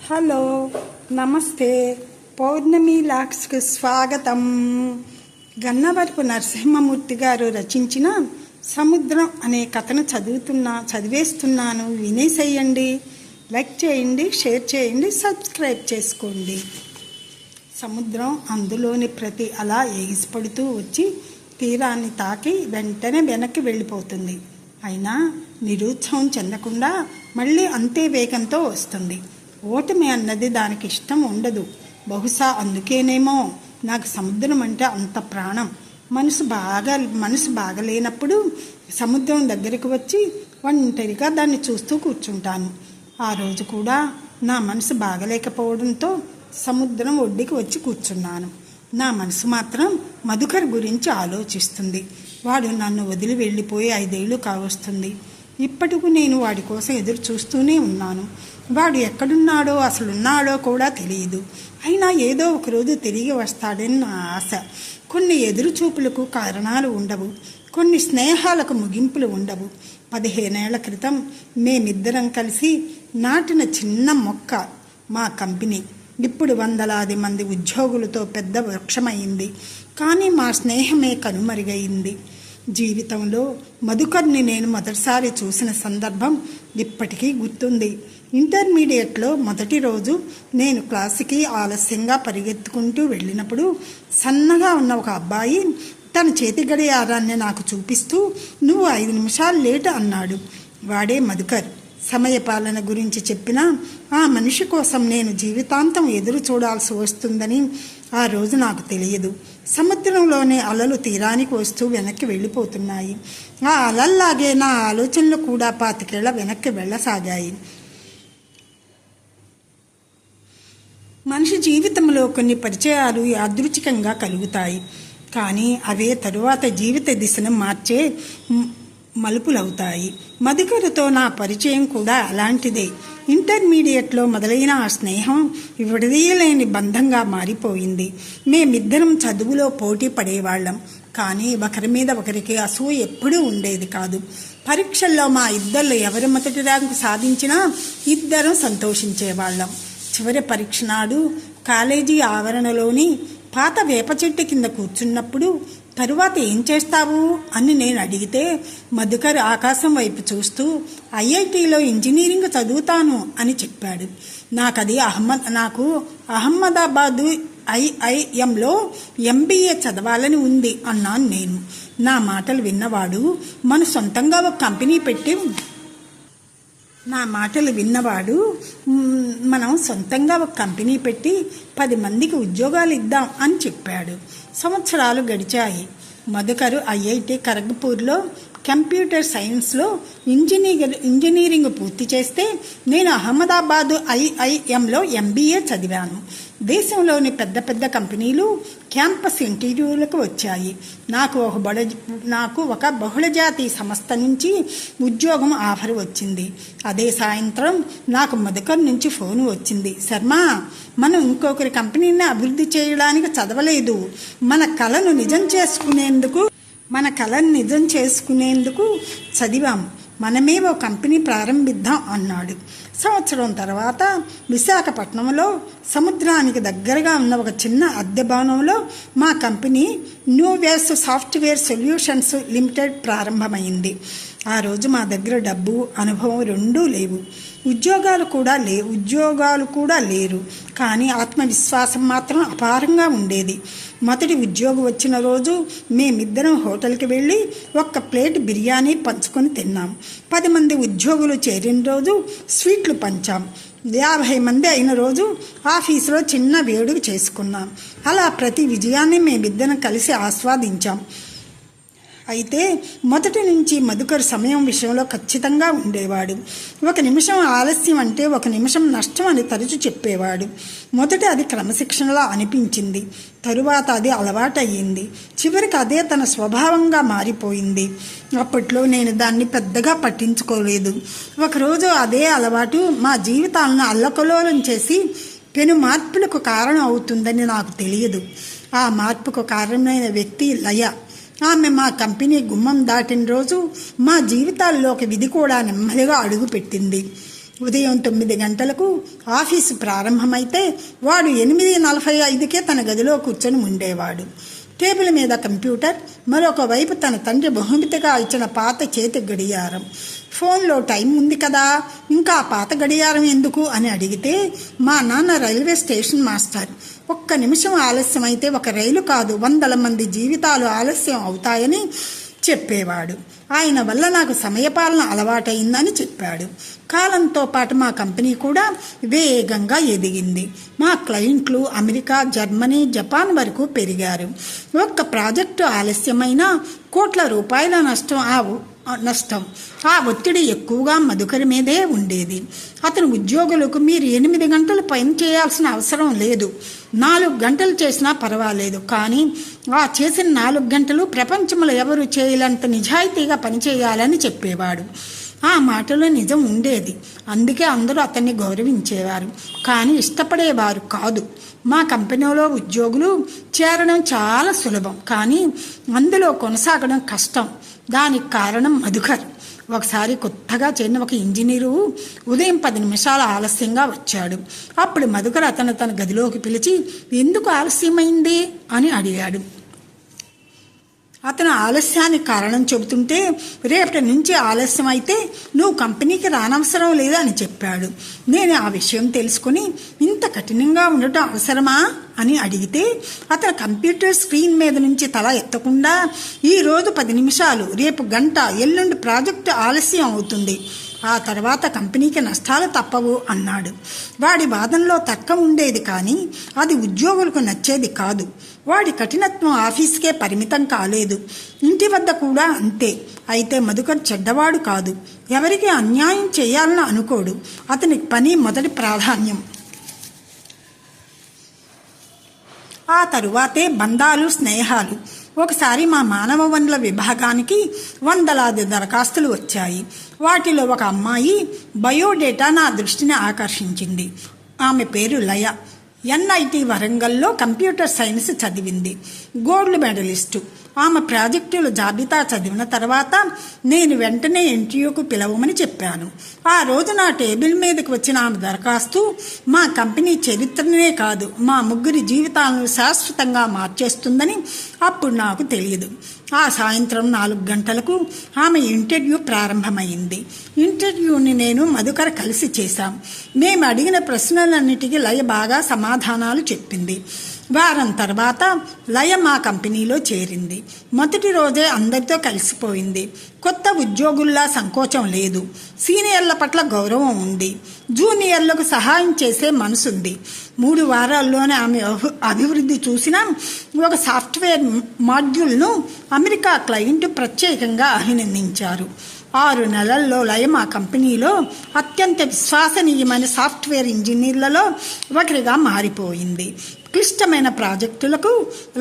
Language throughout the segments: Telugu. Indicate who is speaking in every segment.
Speaker 1: హలో, నమస్తే. పౌర్ణమి లాక్స్కి స్వాగతం. గన్నవరపు నరసింహమూర్తి గారు రచించిన సముద్రం అనే కథను చదివేస్తున్నాను. వినేసేయండి. లైక్ చేయండి, షేర్ చేయండి, సబ్స్క్రైబ్ చేసుకోండి. సముద్రం అందులోని ప్రతి అలా ఎగిసిపడుతూ వచ్చి తీరాన్ని తాకి వెంటనే వెనక్కి వెళ్ళిపోతుంది. అయినా నిరుత్సాహం చెందకుండా మళ్ళీ అంతే వేగంతో వస్తుంది. ఓటమి అన్నది దానికి ఇష్టం ఉండదు. బహుశా అందుకేనేమో నాకు సముద్రం అంటే అంత ప్రాణం. మనసు బాగలేనప్పుడు సముద్రం దగ్గరికి వచ్చి ఒంటరిగా దాన్ని చూస్తూ కూర్చుంటాను. ఆ రోజు కూడా నా మనసు బాగలేకపోవడంతో సముద్రం ఒడ్డుకి వచ్చి కూర్చున్నాను. నా మనసు మాత్రం మధుకర్ గురించి ఆలోచిస్తుంది. వాడు నన్ను వదిలి వెళ్ళిపోయి 5 ఏళ్ళు కావస్తుంది. ఇప్పటికూ నేను వాడి కోసం ఎదురు చూస్తూనే ఉన్నాను. వాడు ఎక్కడున్నాడో అసలున్నాడో కూడా తెలియదు. అయినా ఏదో ఒకరోజు తిరిగి వస్తాడని నా ఆశ. కొన్ని ఎదురు చూపులకు కారణాలు ఉండవు, కొన్ని స్నేహాలకు ముగింపులు ఉండవు. 15 ఏళ్ల క్రితం మేమిద్దరం కలిసి నాటిన చిన్న మొక్క మా కంపెనీ ఇప్పుడు వందలాది మంది ఉద్యోగులతో పెద్ద వృక్షమైంది. కానీ మా స్నేహమే కనుమరుగైంది. జీవితంలో మధుకర్ని నేను మొదటిసారి చూసిన సందర్భం ఇప్పటికీ గుర్తుంది. ఇంటర్మీడియట్లో మొదటి రోజు నేను క్లాసుకి ఆలస్యంగా పరిగెత్తుకుంటూ వెళ్ళినప్పుడు సన్నగా ఉన్న ఒక అబ్బాయి తన చేతి గడియారాన్ని నాకు చూపిస్తూ "నువ్వు 5 నిమిషాలు లేట్" అన్నాడు. వాడే మధుకర్. సమయపాలన గురించి చెప్పినా ఆ మనిషి కోసం నేను జీవితాంతం ఎదురు చూడాల్సి వస్తుందని ఆ రోజు నాకు తెలియదు. సముద్రంలోనే అలలు తీరానికి వస్తూ వెనక్కి వెళ్ళిపోతున్నాయి. ఆ అలల్లాగే నా ఆలోచనలు కూడా 25 ఏళ్ల వెనక్కి వెళ్ళసాగాయి. మనిషి జీవితంలో కొన్ని పరిచయాలు యాదృచ్ఛికంగా కలుగుతాయి, కానీ అవే తరువాత జీవిత దిశను మార్చే మలుపులవుతాయి. మధుకర్తో నా పరిచయం కూడా అలాంటిదే. ఇంటర్మీడియట్లో మొదలైన ఆ స్నేహం విడదీయలేని బంధంగా మారిపోయింది. మేమిద్దరం చదువులో పోటీ పడేవాళ్ళం, కానీ ఒకరి మీద ఒకరికి అసూయ ఎప్పుడూ ఉండేది కాదు. పరీక్షల్లో మా ఇద్దరిలో ఎవరి మొదటి ర్యాంకు సాధించినా ఇద్దరం సంతోషించేవాళ్ళం. చివరి పరీక్ష నాడు కాలేజీ ఆవరణలోని పాత వేప చెట్టు కింద కూర్చున్నప్పుడు "తరువాత ఏం చేస్తావు" అని నేను అడిగితే మధుకర్ ఆకాశం వైపు చూస్తూ "ఐఐటీలో ఇంజనీరింగ్ చదువుతాను" అని చెప్పాడు. నాకు అహ్మదాబాదు ఐఐఎంలో ఎంబీఏ చదవాలని ఉంది అన్నాను నేను. నా మాటలు విన్నవాడు మనం సొంతంగా ఒక కంపెనీ పెట్టి 10 మందికి ఉద్యోగాలు ఇద్దాం అని చెప్పాడు. సంవత్సరాలు గడిచాయి. మధుకర్ ఐఐటి ఖరగ్పూర్లో కంప్యూటర్ సైన్స్లో ఇంజనీరింగ్ పూర్తి చేస్తే నేను అహ్మదాబాదు ఐఐఎంలో ఎంబీఏ చదివాను. దేశంలోని పెద్ద పెద్ద కంపెనీలు క్యాంపస్ ఇంటర్వ్యూలకు వచ్చాయి. నాకు ఒక బహుళజాతి సంస్థ నుంచి ఉద్యోగం ఆఫర్ వచ్చింది. అదే సాయంత్రం నాకు మధుకర్ నుంచి ఫోన్ వచ్చింది. "శర్మ, మనం ఇంకొకరి కంపెనీని అభివృద్ధి చేయడానికి చదవలేదు. మన కళను నిజం చేసుకునేందుకు చదివాం. మనమే ఓ కంపెనీ ప్రారంభిద్దాం" అన్నాడు. సంవత్సరం తర్వాత విశాఖపట్నంలో సముద్రానికి దగ్గరగా ఉన్న ఒక చిన్న అద్దె భవనంలో మా company new waves software solutions limited ప్రారంభమైంది. ఆ రోజు మా దగ్గర డబ్బు, అనుభవం రెండూ లేవు. ఉద్యోగాలు కూడా లేరు, కానీ ఆత్మవిశ్వాసం మాత్రం అపారంగా ఉండేది. మొదటి ఉద్యోగం వచ్చిన రోజు మేమిద్దరం హోటల్కి వెళ్ళి 1 ప్లేట్ బిర్యానీ పంచుకొని తిన్నాం. 10 మంది ఉద్యోగులు చేరిన రోజు స్వీట్లు పంచాం. 50 మంది అయిన రోజు ఆఫీసులో చిన్న వేడుక చేసుకున్నాం. అలా ప్రతి విజయాన్ని మేమిద్దరం కలిసి ఆస్వాదించాం. అయితే మొదటి నుంచి మధుకర్ సమయం విషయంలో ఖచ్చితంగా ఉండేవాడు. 1 నిమిషం ఆలస్యం అంటే 1 నిమిషం నష్టం అని తరచు చెప్పేవాడు. మొదట అది క్రమశిక్షణలా అనిపించింది, తరువాత అది అలవాటయ్యింది, చివరికి అదే తన స్వభావంగా మారిపోయింది. అప్పట్లో నేను దాన్ని పెద్దగా పట్టించుకోలేదు. ఒకరోజు అదే అలవాటు మా జీవితాలను అల్లకల్లోలం చేసి పెను మార్పులకు కారణం అవుతుందని నాకు తెలియదు. ఆ మార్పుకు కారణమైన వ్యక్తి లయ. ఆమె మా కంపెనీ గుమ్మం దాటిన రోజు మా జీవితాల్లో ఒక విధి కూడా నెమ్మదిగా అడుగుపెట్టింది. ఉదయం 9 గంటలకు ఆఫీసు ప్రారంభమైతే వాడు 8:45కే తన గదిలో కూర్చొని ఉండేవాడు. టేబుల్ మీద కంప్యూటర్, మరొక వైపు తన తండ్రి బహుమతిగా ఇచ్చిన పాత చేతి గడియారం. ఫోన్లో టైం ఉంది కదా, ఇంకా పాత గడియారం ఎందుకు అని అడిగితే మా నాన్న రైల్వే స్టేషన్ మాస్టర్. 1 నిమిషం ఆలస్యమైతే ఒక రైలు కాదు 100 మంది జీవితాలు ఆలస్యం అవుతాయని చెప్పేవాడు. ఆయన వల్ల నాకు సమయపాలన అలవాటైందని చెప్పాడు. కాలంతో పాటు మా కంపెనీ కూడా వేగంగా ఎదిగింది. మా క్లయింట్లు అమెరికా, జర్మనీ, జపాన్ వరకు పెరిగారు. ఒక్క ప్రాజెక్టు ఆలస్యమైనా కోట్ల రూపాయల నష్టం. ఆ ఒత్తిడి ఎక్కువగా మధుకర్ మీదే ఉండేది. అతని ఉద్యోగులకు మీరు 8 గంటలు పని చేయాల్సిన అవసరం లేదు, 4 గంటలు చేసినా పర్వాలేదు, కానీ ఆ చేసిన 4 గంటలు ప్రపంచంలో ఎవరు చేయలేంత నిజాయితీగా పనిచేయాలని చెప్పేవాడు. ఆ మాటలో నిజం ఉండేది. అందుకే అందరూ అతన్ని గౌరవించేవారు, కానీ ఇష్టపడేవారు కాదు. మా కంపెనీలో ఉద్యోగులు చేరడం చాలా సులభం, కానీ అందులో కొనసాగడం కష్టం. దానికి కారణం మధుకర్. ఒకసారి కొత్తగా చేరిన ఒక ఇంజనీరు ఉదయం 10 నిమిషాలు ఆలస్యంగా వచ్చాడు. అప్పుడు మధుకర్ తన గదిలోకి పిలిచి ఎందుకు ఆలస్యమైంది అని అడిగాడు. అతను ఆలస్యానికి కారణం చెబుతుంటే రేపటి నుంచి ఆలస్యం అయితే నువ్వు కంపెనీకి రానవసరం లేదా అని చెప్పాడు. నేను ఆ విషయం తెలుసుకుని ఇంత కఠినంగా ఉండటం అవసరమా అని అడిగితే అతను కంప్యూటర్ స్క్రీన్ మీద నుంచి తల ఎత్తకుండా ఈరోజు 10 నిమిషాలు, రేపు గంట, ఎల్లుండి ప్రాజెక్టు ఆలస్యం అవుతుంది, ఆ తర్వాత కంపెనీకి నష్టాలు తప్పవు అన్నాడు. వాడి వాదనలో తర్కం ఉండేది, కానీ అది ఉద్యోగులకు నచ్చేది కాదు. వాడి కఠినత్వం ఆఫీస్కే పరిమితం కాలేదు, ఇంటి వద్ద కూడా అంతే. అయితే మధుకర్ చెడ్డవాడు కాదు, ఎవరికి అన్యాయం చేయాలని అనుకోడు. అతనికి పని మొదటి ప్రాధాన్యం, ఆ తరువాతే బంధాలు, స్నేహాలు. ఒకసారి మా మానవ వనరుల విభాగానికి 100లాది దరఖాస్తులు వచ్చాయి. వాటిలో ఒక అమ్మాయి బయోడేటా నా దృష్టిని ఆకర్షించింది. ఆమె పేరు లయ. ఎన్ఐటి వరంగల్లో కంప్యూటర్ సైన్స్ చదివింది, గోల్డ్ మెడలిస్టు. ఆమె ప్రాజెక్టుల జాబితా చదివిన తర్వాత నేను వెంటనే ఇంటర్వ్యూకు పిలవమని చెప్పాను. ఆ రోజు నా టేబుల్ మీదకి వచ్చిన ఆమె దరఖాస్తు మా కంపెనీ చరిత్రనే కాదు, మా ముగ్గురి జీవితాలను శాశ్వతంగా మార్చేస్తుందని అప్పుడు నాకు తెలియదు. ఆ సాయంత్రం 4 గంటలకు ఆమె ఇంటర్వ్యూ ప్రారంభమైంది. ఇంటర్వ్యూని నేను మధుకర్ కలిసి చేశాం. మేము అడిగిన ప్రశ్నలన్నిటికీ లయ బాగా సమాధానాలు చెప్పింది. వారం తర్వాత లయ మా కంపెనీలో చేరింది. మొదటి రోజే అందరితో కలిసిపోయింది. కొత్త ఉద్యోగుల్లా సంకోచం లేదు, సీనియర్ల పట్ల గౌరవం ఉంది, జూనియర్లకు సహాయం చేసే మనసుంది. 3 వారాల్లోనే ఆమె అభివృద్ధి చూసిన ఒక సాఫ్ట్వేర్ మాడ్యూల్ను అమెరికా క్లయింట్ ప్రత్యేకంగా అభినందించారు. 6 నెలల్లో లయ మా కంపెనీలో అత్యంత విశ్వసనీయమైన సాఫ్ట్వేర్ ఇంజనీర్లలో ఒకరిగా మారిపోయింది. క్లిష్టమైన ప్రాజెక్టులకు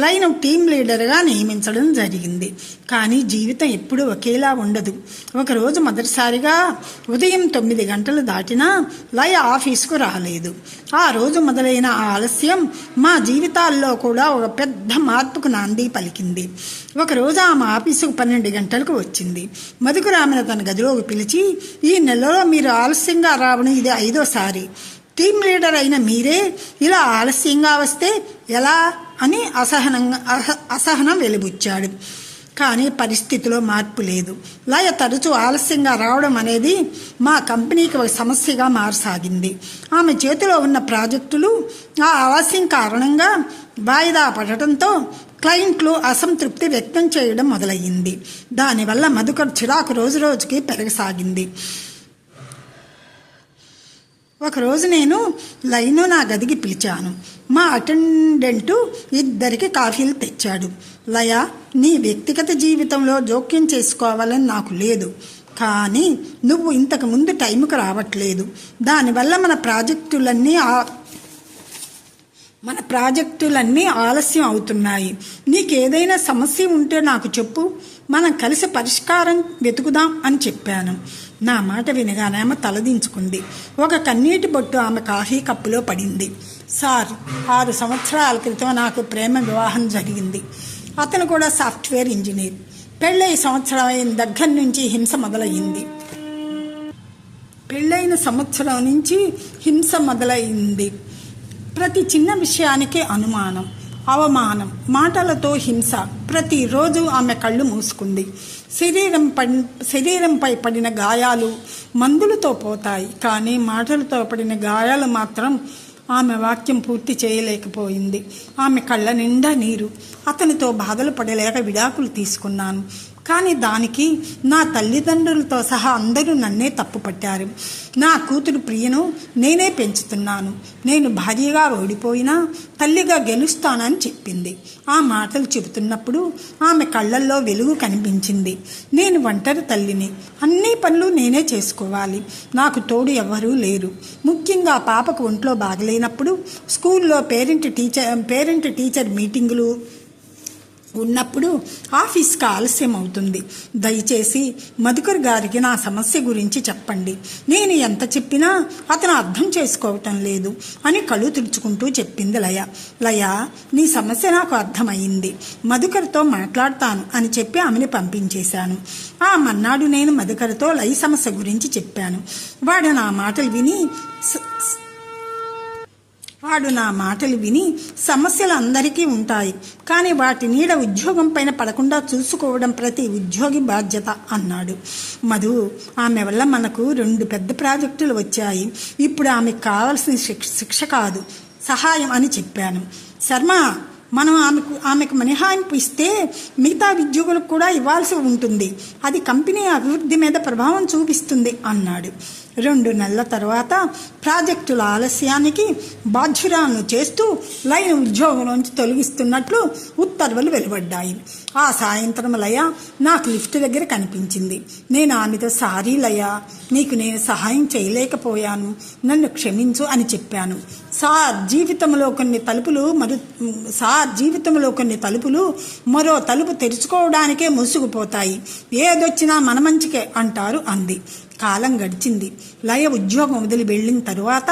Speaker 1: లయను టీం లీడర్గా నియమించడం జరిగింది. కానీ జీవితం ఎప్పుడూ ఒకేలా ఉండదు. ఒకరోజు మొదటిసారిగా ఉదయం 9 గంటలు దాటినా లయ ఆఫీసుకు రాలేదు. ఆ రోజు మొదలైన ఆలస్యం మా జీవితాల్లో కూడా ఒక పెద్ద మార్పుకు నాంది పలికింది. ఒకరోజు ఆమె ఆఫీసుకు 12 గంటలకు వచ్చింది. మధుకర్ ఆమెను తన గదిలోకి పిలిచి, ఈ నెలలో మీరు ఆలస్యంగా రావడం ఇది 5వసారి. టీం లీడర్ అయిన మీరే ఇలా ఆలస్యంగా వస్తే ఎలా అని అసహనం వెలిబుచ్చాడు. కానీ పరిస్థితిలో మార్పు లేదు. లయ తరచూ ఆలస్యంగా రావడం అనేది మా కంపెనీకి ఒక సమస్యగా మారసాగింది. ఆమె చేతిలో ఉన్న ప్రాజెక్టులు ఆ ఆలస్యం కారణంగా వాయిదా పడటంతో క్లయింట్లు అసంతృప్తి వ్యక్తం చేయడం మొదలయ్యింది. దానివల్ల మధుకర్ చిరాకు రోజు రోజుకి పెరగసాగింది. ఒకరోజు నేను లయను నా గదికి పిలిచాను. మా అటెండెంటు 2 కాఫీలు తెచ్చాడు. లయ, నీ వ్యక్తిగత జీవితంలో జోక్యం చేసుకోవాలని నాకు లేదు, కానీ నువ్వు ఇంతకు ముందు టైంకు రావట్లేదు. దానివల్ల మన ప్రాజెక్టులన్నీ ఆలస్యం అవుతున్నాయి. నీకేదైనా సమస్య ఉంటే నాకు చెప్పు, మనం కలిసి పరిష్కారం వెతుకుదాం అని చెప్పాను. నా మాట వినగానే ఆమె తలదించుకుంది. ఒక కన్నీటి బొట్టు ఆమె కాఫీ కప్పులో పడింది. సార్, 6 సంవత్సరాల క్రితం నాకు ప్రేమ వివాహం జరిగింది. అతను కూడా సాఫ్ట్వేర్ ఇంజనీర్. పెళ్ళై సంవత్సరం అయిన దగ్గర నుంచి హింస మొదలయ్యింది. పెళ్ళైన సంవత్సరం నుంచి హింస మొదలైంది. ప్రతి చిన్న విషయానికి అనుమానం, అవమానం, మాటలతో హింస. ప్రతిరోజు ఆమె కళ్ళు మూసుకుంది. శరీరంపై పడిన గాయాలు మందులతో పోతాయి, కానీ మాటలతో పడిన గాయాలు మాత్రం ఆమె వాక్యం పూర్తి చేయలేకపోయింది. ఆమె కళ్ళ నిండా నీరు. అతనితో బాధలు పడలేక విడాకులు తీసుకున్నాను. కానీ దానికి నా తల్లిదండ్రులతో సహా అందరూ నన్నే తప్పుపట్టారు. నా కూతురు ప్రియను నేనే పెంచుతున్నాను. నేను భార్యగా ఓడిపోయినా తల్లిగా గెలుస్తానని చెప్పింది. ఆ మాటలు చెబుతున్నప్పుడు ఆమె కళ్ళల్లో వెలుగు కనిపించింది. నేను ఒంటరి తల్లిని, అన్ని పనులు నేనే చేసుకోవాలి. నాకు తోడు ఎవ్వరూ లేరు. ముఖ్యంగా పాపకు ఒంట్లో బాగలేనప్పుడు స్కూల్లో పేరెంట్ టీచర్ మీటింగులు ఉన్నప్పుడు ఆఫీస్కి ఆలస్యం అవుతుంది. దయచేసి మధుకర్ గారికి నా సమస్య గురించి చెప్పండి. నేను ఎంత చెప్పినా అతను అర్థం చేసుకోవటం లేదు అని కళ్ళు తుడుచుకుంటూ చెప్పింది లయ. లయ, నీ సమస్య నాకు అర్థమయ్యింది. మధుకర్తో మాట్లాడతాను అని చెప్పి ఆమెను పంపించేశాను. ఆ మన్నాడు నేను మధుకర్తో లయ సమస్య గురించి చెప్పాను. వాడు నా మాటలు విని సమస్యలు అందరికీ ఉంటాయి, కానీ వాటి నీడ ఉద్యోగం పైన పడకుండా చూసుకోవడం ప్రతి ఉద్యోగి బాధ్యత అన్నాడు. మధు, ఆమె వల్ల మనకు 2 పెద్ద ప్రాజెక్టులు వచ్చాయి. ఇప్పుడు ఆమెకు కావాల్సిన శిక్ష కాదు, సహాయం అని చెప్పాను. శర్మ, మనం ఆమెకు మినహాయింపు ఇస్తే మిగతా ఉద్యోగులకు కూడా ఇవ్వాల్సి ఉంటుంది. అది కంపెనీ అభివృద్ధి మీద ప్రభావం చూపిస్తుంది అన్నాడు. 2 నెలల తర్వాత ప్రాజెక్టుల ఆలస్యానికి బాధ్యురాలను చేస్తూ లయ ఉద్యోగంలోంచి తొలగిస్తున్నట్లు ఉత్తర్వులు వెలువడ్డాయి. ఆ సాయంత్రం లయ నాకు లిఫ్ట్ దగ్గర కనిపించింది. నేను ఆమెతో, సారీ లయ, నీకు నేను సహాయం చేయలేకపోయాను, నన్ను క్షమించు అని చెప్పాను. జీవితంలో కొన్ని తలుపులు మరో తలుపు తెరుచుకోవడానికే మూసుకుపోతాయి. ఏదొచ్చినా మన మంచికే అంటారు అంది. కాలం గడిచింది. లయ ఉద్యోగం వదిలి వెళ్ళిన తరువాత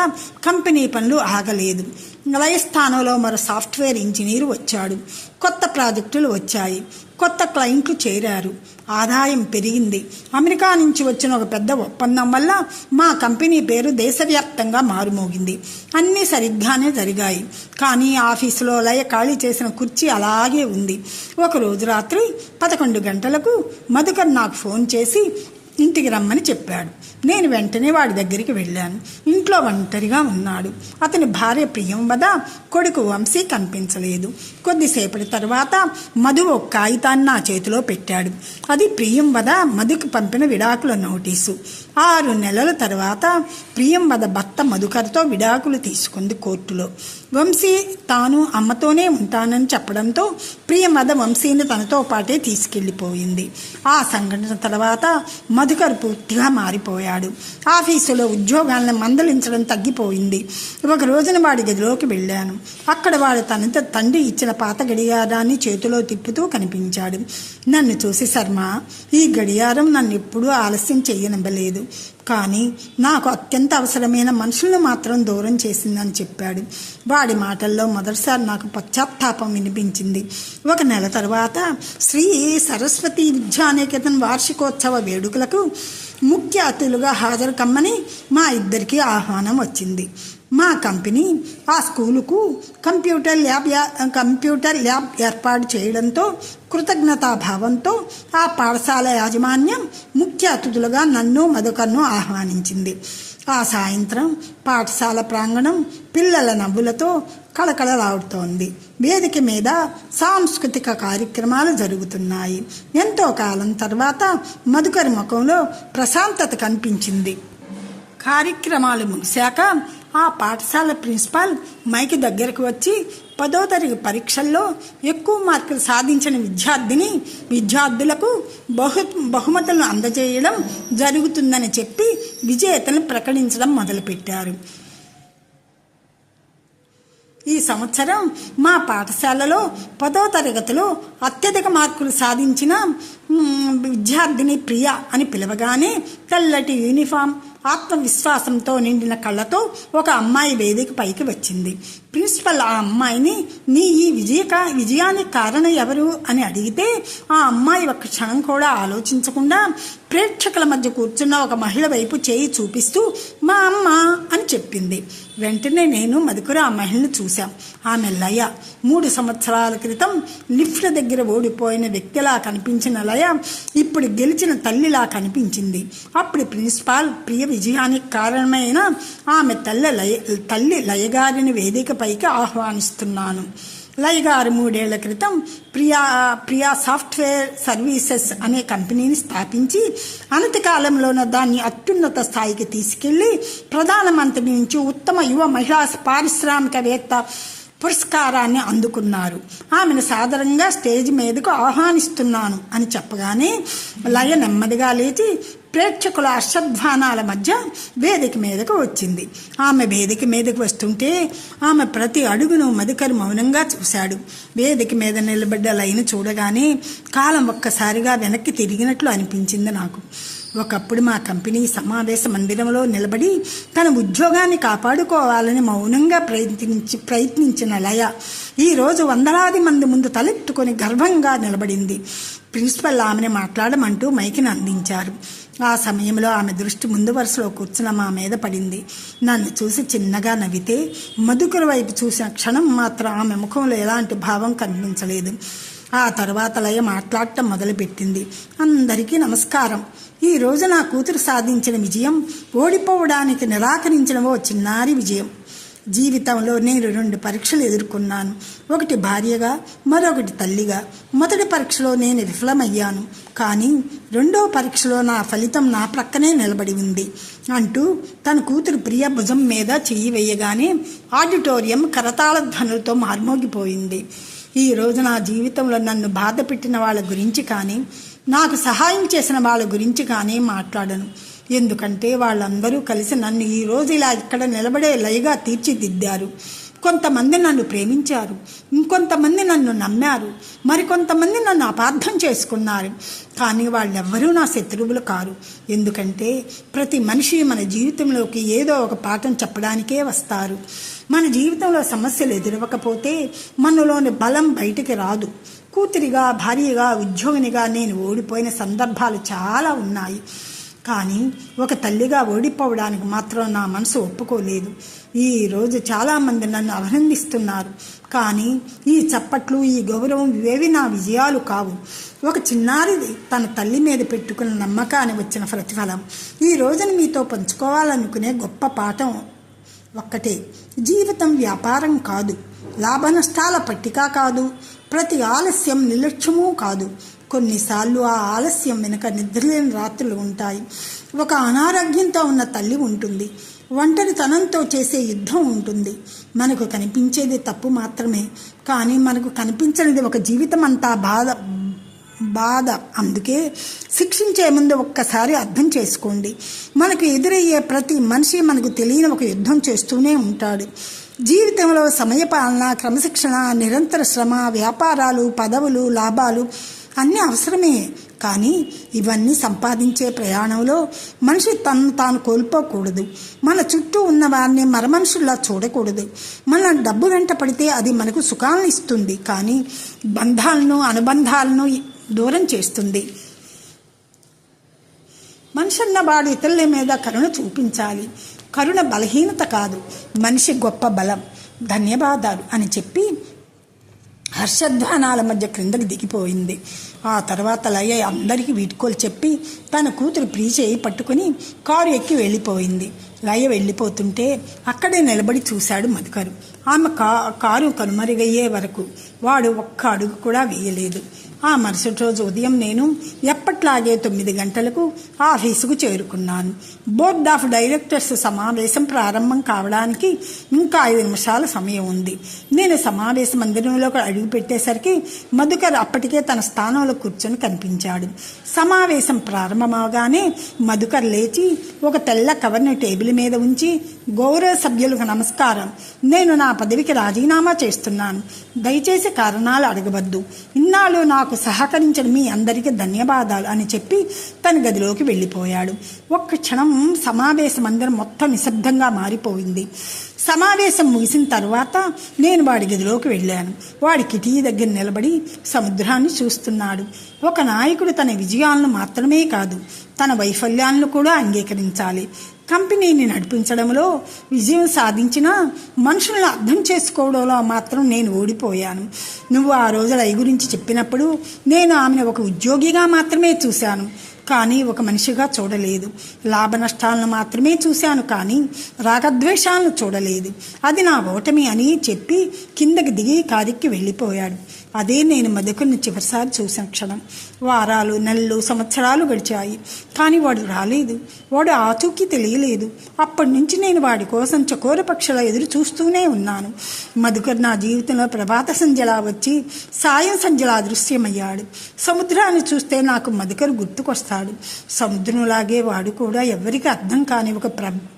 Speaker 1: కంపెనీ పనులు ఆగలేదు. లయ స్థానంలో మరో సాఫ్ట్వేర్ ఇంజనీరు వచ్చాడు. కొత్త ప్రాజెక్టులు వచ్చాయి. కొత్త క్లయింట్లు చేరారు. ఆదాయం పెరిగింది. అమెరికా నుంచి వచ్చిన ఒక పెద్ద ఒప్పందం వల్ల మా కంపెనీ పేరు దేశవ్యాప్తంగా మారుమోగింది. అన్నీ సరిగ్గానే జరిగాయి. కానీ ఆఫీసులో లయ ఖాళీ చేసిన కుర్చీ అలాగే ఉంది. ఒకరోజు రాత్రి 11 గంటలకు మధుకర్ నాకు ఫోన్ చేసి ఇంటికి రమ్మని చెప్పాడు. నేను వెంటనే వాడి దగ్గరికి వెళ్ళాను. ఇంట్లో ఒంటరిగా ఉన్నాడు. అతని భార్య ప్రియంవద, కొడుకు వంశీ కనిపించలేదు. కొద్దిసేపటి తర్వాత మధు ఒక కాగితాన్ని నా చేతిలో పెట్టాడు. అది ప్రియంవద మధుకు పంపిన విడాకుల నోటీసు. 6 నెలల తర్వాత ప్రియంవద భర్త మధుకర్తో విడాకులు తీసుకుంది కోర్టులో. వంశీ తాను అమ్మతోనే ఉంటానని చెప్పడంతో ప్రియంవద వంశీని తనతో పాటే తీసుకెళ్లిపోయింది. ఆ సంఘటన తర్వాత మధుకర్ పూర్తిగా మారిపోయాడు. ఆఫీసులో ఉద్యోగాలను మందలించడం తగ్గిపోయింది. ఒక రోజున వాడి గదిలోకి వెళ్ళాను. అక్కడ వాడు తన తండ్రి ఇచ్చిన పాత గడియారాన్ని చేతిలో తిప్పుతూ కనిపించాడు. నన్ను చూసి, శర్మ, ఈ గడియారం నన్ను ఎప్పుడూ ఆలస్యం చేయనివ్వలేదు, కానీ నాకు అత్యంత అవసరమైన మనుషులను మాత్రం దూరం చేసిందని చెప్పాడు. వాడి మాటల్లో మొదటిసారి నాకు పశ్చాత్తాపం వినిపించింది. 1 నెల తర్వాత శ్రీ సరస్వతి విద్యానికేతన్ వార్షికోత్సవ వేడుకలకు ముఖ్య అతిథులుగా హాజరు కమ్మని మా ఇద్దరికీ ఆహ్వానం వచ్చింది. మా కంపెనీ ఆ స్కూలుకు కంప్యూటర్ ల్యాబ్ ఏర్పాటు చేయడంతో కృతజ్ఞతాభావంతో ఆ పాఠశాల యాజమాన్యం ముఖ్య అతిథులుగా నన్ను మధుకర్ను ఆహ్వానించింది. ఆ సాయంత్రం పాఠశాల ప్రాంగణం పిల్లల నవ్వులతో కళకళలాడుతోంది. వేదిక మీద సాంస్కృతిక కార్యక్రమాలు జరుగుతున్నాయి. ఎంతో కాలం తర్వాత మధుకర్ ముఖంలో ప్రశాంతత కనిపించింది. కార్యక్రమాలు ముగిశాక ఆ పాఠశాల ప్రిన్సిపాల్ మైకి దగ్గరకు వచ్చి 10వ తరగతి పరీక్షల్లో ఎక్కువ మార్కులు సాధించిన విద్యార్థులకు బహుమతులను అందజేయడం జరుగుతుందని చెప్పి విజేతలను ప్రకటించడం మొదలుపెట్టారు. ఈ సంవత్సరం మా పాఠశాలలో 10వ తరగతిలో అత్యధిక మార్కులు సాధించిన విద్యార్థిని ప్రియ అని పిలవగానే తెల్లటి యూనిఫామ్, ఆత్మవిశ్వాసంతో నిండిన కళ్ళతో ఒక అమ్మాయి వేదిక పైకి వచ్చింది. ప్రిన్సిపల్ ఆ అమ్మాయిని నీ ఈ విజయానికి కారణం ఎవరు అని అడిగితే ఆ అమ్మాయి ఒక్క క్షణం కూడా ఆలోచించకుండా ప్రేక్షకుల మధ్య కూర్చున్న ఒక మహిళ వైపు చేయి చూపిస్తూ మా అమ్మ అని చెప్పింది. వెంటనే నేను మధుకర్ ఆ మహిళను చూశాం. ఆమె లయ. 3 సంవత్సరాల క్రితం లిఫ్ట్ దగ్గర ఓడిపోయిన వ్యక్తిలా కనిపించిన లయ ఇప్పుడు గెలిచిన తల్లిలా కనిపించింది. అప్పుడు ప్రిన్సిపాల్ ప్రియ విజయానికి కారణమైన ఆమె తల్లి లయగారిని వేదికపైకి ఆహ్వానిస్తున్నాను. లయ గారు 3 ఏళ్ల క్రితం ప్రియా సాఫ్ట్వేర్ సర్వీసెస్ అనే కంపెనీని స్థాపించి అనతి కాలంలోనే దాన్ని అత్యున్నత స్థాయికి తీసుకెళ్లి ప్రధానమంత్రి నుంచి ఉత్తమ యువ మహిళా పారిశ్రామికవేత్త పురస్కారాన్ని అందుకున్నారు. ఆమెను సాదరంగా స్టేజ్ మీదకు ఆహ్వానిస్తున్నాను అని చెప్పగానే లయ నెమ్మదిగా లేచి ప్రేక్షకుల హర్షధ్వానాల మధ్య వేదిక మీదకు వచ్చింది. ఆమె వేదిక మీదకు వస్తుంటే ఆమె ప్రతి అడుగును మధుకర్ మౌనంగా చూశాడు. వేదిక మీద నిలబడ్డ లయను చూడగానే కాలం ఒక్కసారిగా వెనక్కి తిరిగినట్లు అనిపించింది నాకు. ఒకప్పుడు మా కంపెనీ సమావేశ మందిరంలో నిలబడి తన ఉద్యోగాన్ని కాపాడుకోవాలని మౌనంగా ప్రయత్నించిన లయ ఈరోజు వందలాది మంది ముందు తలెత్తుకొని గర్వంగా నిలబడింది. ప్రిన్సిపల్ ఆమెను మాట్లాడమంటూ మైకిని అందించారు. ఆ సమయంలో ఆమె దృష్టి ముందు వరుసలో కూర్చున్న మా మీద పడింది. నన్ను చూసి చిన్నగా నవ్వితే మధుకర్ వైపు చూసిన క్షణం మాత్రం ఆమె ముఖంలో ఎలాంటి భావం కనిపించలేదు. ఆ తర్వాత లయ మాట్లాడటం మొదలుపెట్టింది. అందరికీ నమస్కారం. ఈరోజు నా కూతురు సాధించిన విజయం ఓడిపోవడానికి నిరాకరించిన ఓ చిన్నారి విజయం. జీవితంలో నేను 2 పరీక్షలు ఎదుర్కొన్నాను. ఒకటి భార్యగా, మరొకటి తల్లిగా. మొదటి పరీక్షలో నేను విఫలమయ్యాను, కానీ 2వ పరీక్షలో నా ఫలితం నా ప్రక్కనే నిలబడి ఉంది అంటూ తన కూతురు ప్రియ భుజం మీద చెయ్యి వేయగానే ఆడిటోరియం కరతాళ ధ్వనులతో మార్మోగిపోయింది. ఈరోజు నా జీవితంలో నన్ను బాధ పెట్టిన వాళ్ళ గురించి కానీ, నాకు సహాయం చేసిన వాళ్ళ గురించి కానీ మాట్లాడను. ఎందుకంటే వాళ్ళందరూ కలిసి నన్ను ఈరోజు ఇలా ఇక్కడ నిలబడే లయగా తీర్చిదిద్దారు. కొంతమంది నన్ను ప్రేమించారు, ఇంకొంతమంది నన్ను నమ్మారు, మరికొంతమంది నన్ను అపార్థం చేసుకున్నారు. కానీ వాళ్ళెవ్వరూ నా శత్రువులు కారు. ఎందుకంటే ప్రతి మనిషి మన జీవితంలోకి ఏదో ఒక పాఠం చెప్పడానికే వస్తారు. మన జీవితంలో సమస్యలు ఎదురవకపోతే మనలోని బలం బయటికి రాదు. కూతురిగా, భార్యగా, ఉద్యోగినిగా నేను ఓడిపోయిన సందర్భాలు చాలా ఉన్నాయి. కానీ ఒక తల్లిగా ఓడిపోవడానికి మాత్రం నా మనసు ఒప్పుకోలేదు. ఈరోజు చాలామంది నన్ను అభినందిస్తున్నారు, కానీ ఈ చప్పట్లు, ఈ గౌరవం ఇవేవి నా విజయాలు కావు. ఒక చిన్నారిది తన తల్లి మీద పెట్టుకున్న నమ్మకాన్ని వచ్చిన ప్రతిఫలం. ఈ రోజున మీతో పంచుకోవాలనుకునే గొప్ప పాఠం ఒక్కటే. జీవితం వ్యాపారం కాదు, లాభ నష్టాల పట్టిక కాదు, ప్రతి ఆలస్యం నిర్లక్ష్యమూ కాదు. కొన్నిసార్లు ఆ ఆలస్యం వెనుక నిద్రలేని రాత్రులు ఉంటాయి. ఒక అనారోగ్యంతో ఉన్న తల్లి ఉంటుంది, ఒంటరితనంతో చేసే యుద్ధం ఉంటుంది. మనకు కనిపించేది తప్పు మాత్రమే, కానీ మనకు కనిపించనిది ఒక జీవితం అంతా బాధ. అందుకే శిక్షించే ముందు ఒక్కసారి అర్థం చేసుకోండి. మనకు ఎదురయ్యే ప్రతి మనిషి మనకు తెలియని ఒక యుద్ధం చేస్తూనే ఉంటాడు. జీవితంలో సమయపాలన, క్రమశిక్షణ, నిరంతర శ్రమ, వ్యాపారాలు, పదవులు, లాభాలు అన్నీ అవసరమే. కానీ ఇవన్నీ సంపాదించే ప్రయాణంలో మనిషి తను తాను కోల్పోకూడదు. మన చుట్టూ ఉన్న వారిని మరమనుషుల్లా చూడకూడదు. మన డబ్బు వెంట పడితే అది మనకు సుఖాలను ఇస్తుంది, కానీ బంధాలను, అనుబంధాలను దూరం చేస్తుంది. మనిషి అన్నవాడు ఇతరుల మీద కరుణ చూపించాలి. కరుణ బలహీనత కాదు, మనిషి గొప్ప బలం. ధన్యవాదాలు అని చెప్పి హర్షధ్వానాల మధ్య క్రిందకి దిగిపోయింది. ఆ తర్వాత లయ అందరికీ వీడ్కోలు చెప్పి తన కూతురు ప్రియ పట్టుకుని కారు ఎక్కి వెళ్ళిపోయింది. లయ వెళ్ళిపోతుంటే అక్కడే నిలబడి చూశాడు మధుకర్. ఆమె కారు కనుమరుగయ్యే వరకు వాడు ఒక్క అడుగు కూడా వేయలేదు. ఆ మరుసటి రోజు ఉదయం నేను ఎప్పట్లాగే 9 గంటలకు ఆఫీసుకు చేరుకున్నాను. బోర్డ్ ఆఫ్ డైరెక్టర్స్ సమావేశం ప్రారంభం కావడానికి ఇంకా 5 నిమిషాల సమయం ఉంది. నేను సమావేశ మందిరంలోకి అడుగు పెట్టేసరికి మధుకర్ అప్పటికే తన స్థానంలో కూర్చొని కనిపించాడు. సమావేశం ప్రారంభమవగానే మధుకర్ లేచి ఒక తెల్ల కవర్ను టేబుల్ మీద ఉంచి గౌరవ సభ్యులకు నమస్కారం. నేను నా పదవికి రాజీనామా చేస్తున్నాను. దయచేసి కారణాలు అడగవద్దు. ఇన్నాళ్ళు నాకు సహకరించిన మీ అందరికీ ధన్యవాదాలు అని చెప్పి తన గదిలోకి వెళ్ళిపోయాడు. ఒక్క క్షణం సమావేశం అందరం మొత్తం నిశ్శబ్దంగా మారిపోయింది. సమావేశం ముగిసిన తర్వాత నేను వాడి గదిలోకి వెళ్ళాను. వాడి కిటికీ దగ్గర నిలబడి సముద్రాన్ని చూస్తున్నాడు. ఒక నాయకుడు తన విజయాలను మాత్రమే కాదు, తన వైఫల్యాలను కూడా అంగీకరించాలి. కంపెనీని నడిపించడంలో విజయం సాధించిన మనుషులను అర్థం చేసుకోవడంలో మాత్రం నేను ఓడిపోయాను. నువ్వు ఆ రోజు రై గురించి చెప్పినప్పుడు నేను ఆమెను ఒక ఉద్యోగిగా మాత్రమే చూశాను, కానీ ఒక మనిషిగా చూడలేదు. లాభ నష్టాలను మాత్రమే చూశాను, కానీ రాగద్వేషాలను చూడలేదు. అది నా ఓటమి అని చెప్పి కిందకి దిగి కారికి వెళ్ళిపోయాడు. అదే నేను మధుకర్ని చివరిసారి చూసిన క్షణం. వారాలు, నెలలు, సంవత్సరాలు గడిచాయి, కానీ వాడు రాలేదు. వాడు ఆచూకీ తెలియలేదు. అప్పటి నుంచి నేను వాడి కోసం చకోర పక్షుల ఎదురు చూస్తూనే ఉన్నాను. మధుకర్ నా జీవితంలో ప్రభాత సంధ్యలా వచ్చి సాయం సంధ్యలా దృశ్యమయ్యాడు. సముద్రాన్ని చూస్తే నాకు మధుకర్ గుర్తుకొస్తాడు. సముద్రంలాగే వాడు కూడా ఎవరికి అర్థం కాని ఒక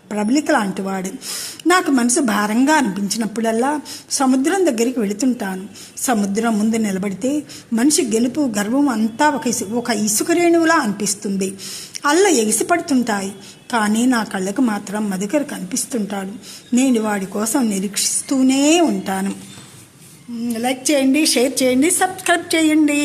Speaker 1: ప్రబలిక లాంటివాడు. నాకు మనసు భారంగా అనిపించినప్పుడల్లా సముద్రం దగ్గరికి వెళుతుంటాను. సముద్రం ముందు నిలబడితే మనిషి గెలుపు, గర్వం అంతా ఒక ఇసుక రేణువులా అనిపిస్తుంది. అల్ల ఎగిసిపడుతుంటాయి, కానీ నా కళ్ళకు మాత్రం మధుకర్ కనిపిస్తుంటాడు. నేను వాడి కోసం నిరీక్షిస్తూనే ఉంటాను. లైక్ చేయండి, షేర్ చేయండి, సబ్స్క్రైబ్ చేయండి.